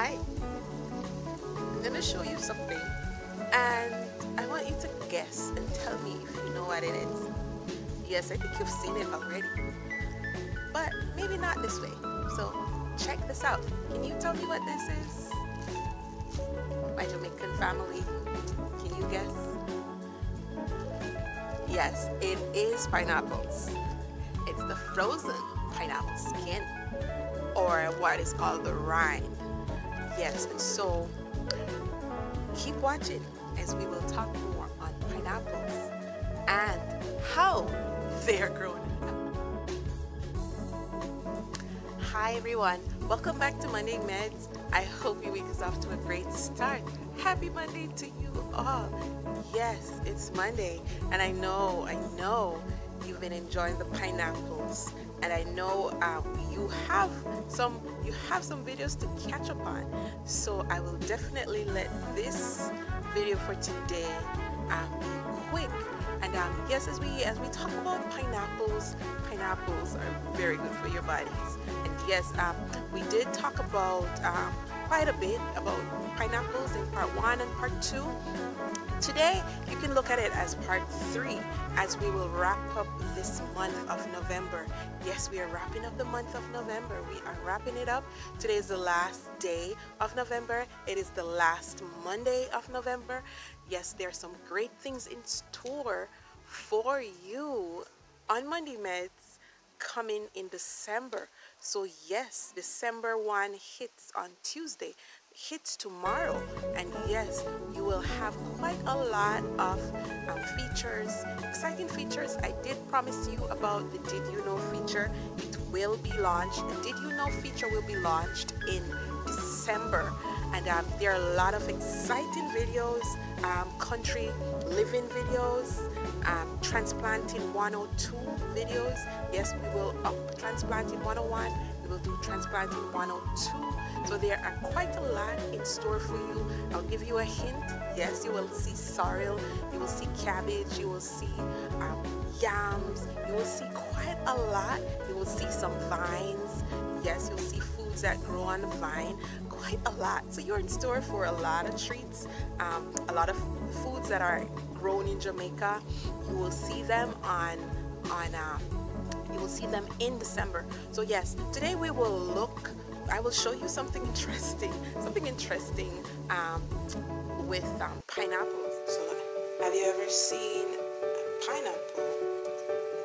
Alright, I'm gonna show you something and I want you to guess and tell me if you know what it is. Yes, I think you've seen it already, but maybe not this way. So check this out. Can you tell me what this is? My Jamaican family, can you guess? Yes, it is pineapples. It's the frozen pineapple skin, or what is called the rind. Yes, and so keep watching as we will talk more on pineapples and how they are grown. Hi everyone, welcome back to Monday Meds. I hope your week is off to a great start. Happy Monday to you all. Yes, it's Monday, and I know you've been enjoying the pineapples, and I know you have some videos to catch up on. So I will definitely let this video for today be quick. And yes, as we talk about pineapples are very good for your bodies. And yes, we did talk about quite a bit about pineapples in part 1 and part 2. Today, you can look at it as part 3 as we will wrap up this month of November. Yes, we are wrapping up the month of November. We are wrapping it up. Today is the last day of November. It is the last Monday of November. Yes, there are some great things in store for you on Monday Meds coming in December. So yes, December 1 hits on Tuesday, hits tomorrow, and yes, you will have quite a lot of features, exciting features. I did promise you about the Did You Know feature. It will be launched. The Did You Know feature will be launched in December, and there are a lot of exciting videos, country living videos, transplanting 102 videos. Yes, we will up transplanting 101. We will do transplanting 102. So there are quite a lot in store for you. I'll give you a hint. Yes, you will see sorrel, you will see cabbage, you will see yams, you will see quite a lot. You will see some vines. Yes, you'll see foods that grow on the vine. Quite a lot. So you're in store for a lot of treats, a lot of foods that are grown in Jamaica. You will see them you will see them in December. So yes, today we will look. I will show you something interesting with pineapples. So have you ever seen a pineapple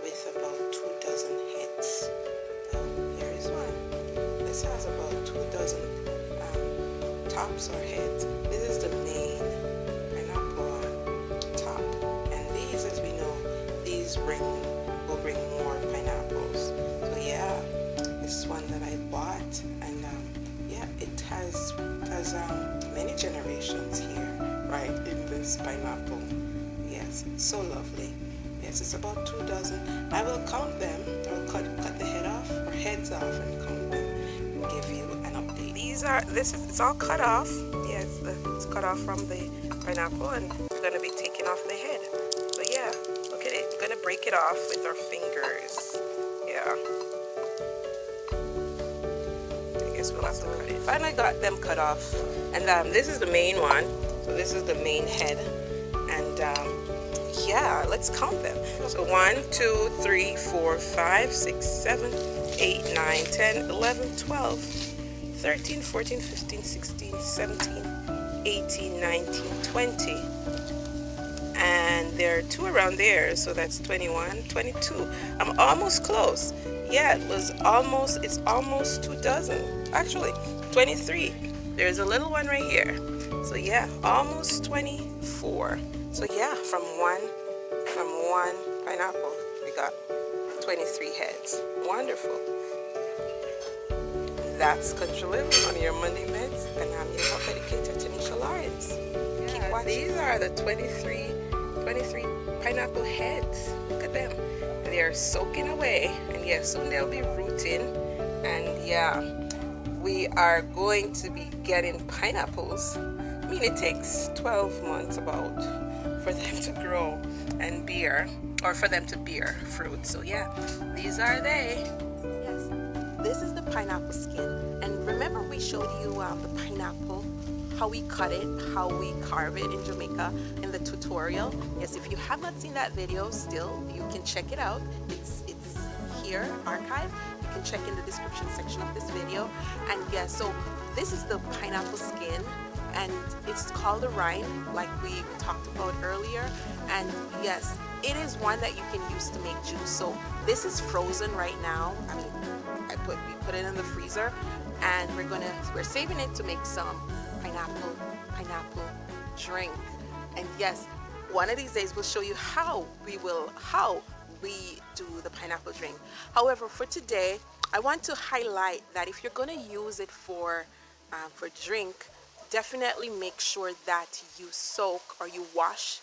with about 2 dozen heads? Here is one. This has about 2 dozen tops or heads. This is the main pineapple top, and these, as we know, these will bring more pineapples. So yeah, this is one that I bought, and yeah, it has many generations here, right, in this pineapple. Yes, so lovely. Yes, it's about 2 dozen. I will count them. I will cut the heads off and count them and give you an update. It's all cut off. Yes, it's cut off from the pineapple, and it's gonna be taking off the head. So yeah, look at it. We're gonna break it off with our fingers. Yeah. I guess we'll have to cut it. Finally got them cut off, and this is the main one. So this is the main head, and yeah, let's count them. So 1, 2, 3, 4, 5, 6, 7, 8, 9, 10, 11, 12, 13, 14, 15, 16, 17, 18, 19, 20. And there are 2 around there, so that's 21, 22. I'm almost close. Yeah, it's almost 2 dozen. Actually, 23. There's a little one right here. So yeah, almost 24. So yeah, from one pineapple, we got 23 heads. Wonderful. That's Country Living on your Monday Meds, and I'm your health educator, Tanisha Lawrence. Yeah, keep watching. These are the 23 pineapple heads. Look at them. They are soaking away, and yeah, soon they'll be rooting. And yeah, we are going to be getting pineapples. I mean, it takes 12 months about for them to grow and bear, or for them to bear fruit. So yeah, these are they. Yes, this is the pineapple skin. And remember, we showed you the pineapple, how we cut it, how we carve it in Jamaica in the tutorial. Yes, if you have not seen that video still, you can check it out. It's here, archived. You can check in the description section of this video. And yes, so this is the pineapple skin, and it's called a rind, like we talked about earlier. And yes, it is one that you can use to make juice. So this is frozen right now. I mean, we put it in the freezer, and we're saving it to make some pineapple drink. And yes, one of these days we'll show you how we do the pineapple drink. However, for today, I want to highlight that if you're going to use it for drink, definitely make sure that you soak or you wash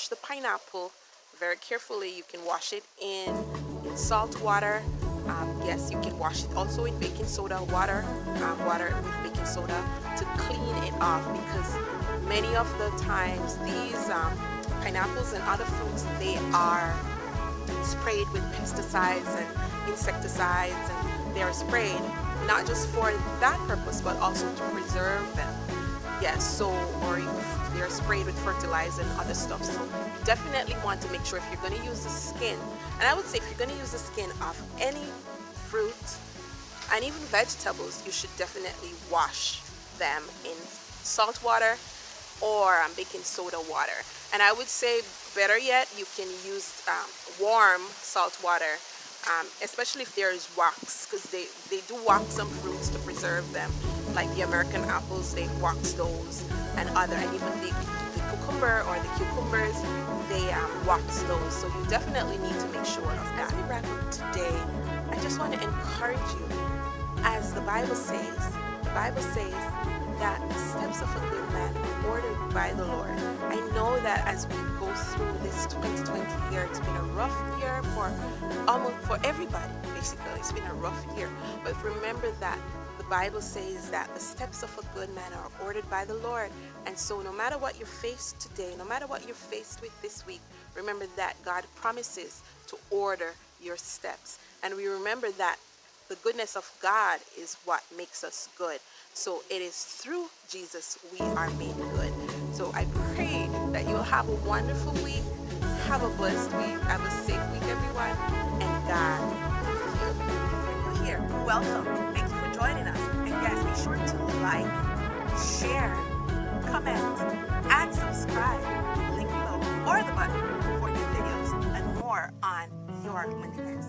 the pineapple very carefully. You can wash it in salt water. Yes, you can wash it also in baking soda water with baking soda to clean it off, because many of the times these pineapples and other fruits, they are sprayed with pesticides and insecticides, and they are sprayed not just for that purpose but also to preserve them. Yes, so, or they're sprayed with fertilizer and other stuff. So you definitely want to make sure, if you're going to use the skin, and I would say if you're going to use the skin of any fruit and even vegetables, you should definitely wash them in salt water or baking soda water. And I would say, better yet, you can use warm salt water, especially if there is wax, because they do wax some fruits to preserve them, like the American apples, they wax those, and even the cucumber or the cucumbers, they wax those. So you definitely need to make sure of that. As we wrap up today, I just want to encourage you, as the Bible says that the steps of a good man are ordered by the Lord. I know that as we go through this 2020 year, it's been a rough year for everybody. Basically, it's been a rough year. But remember that the Bible says that the steps of a good man are ordered by the Lord. And so no matter what you're faced today, no matter what you're faced with this week, remember that God promises to order your steps. And we remember that the goodness of God is what makes us good. So it is through Jesus we are made good. So I pray that you'll have a wonderful week. Have a blessed week. Have a safe week, everyone. And God with you. If you're new here, welcome. Thank you for joining us. And guys, be sure to like, share, comment, and subscribe. Link below or the button for new videos and more on your Medz.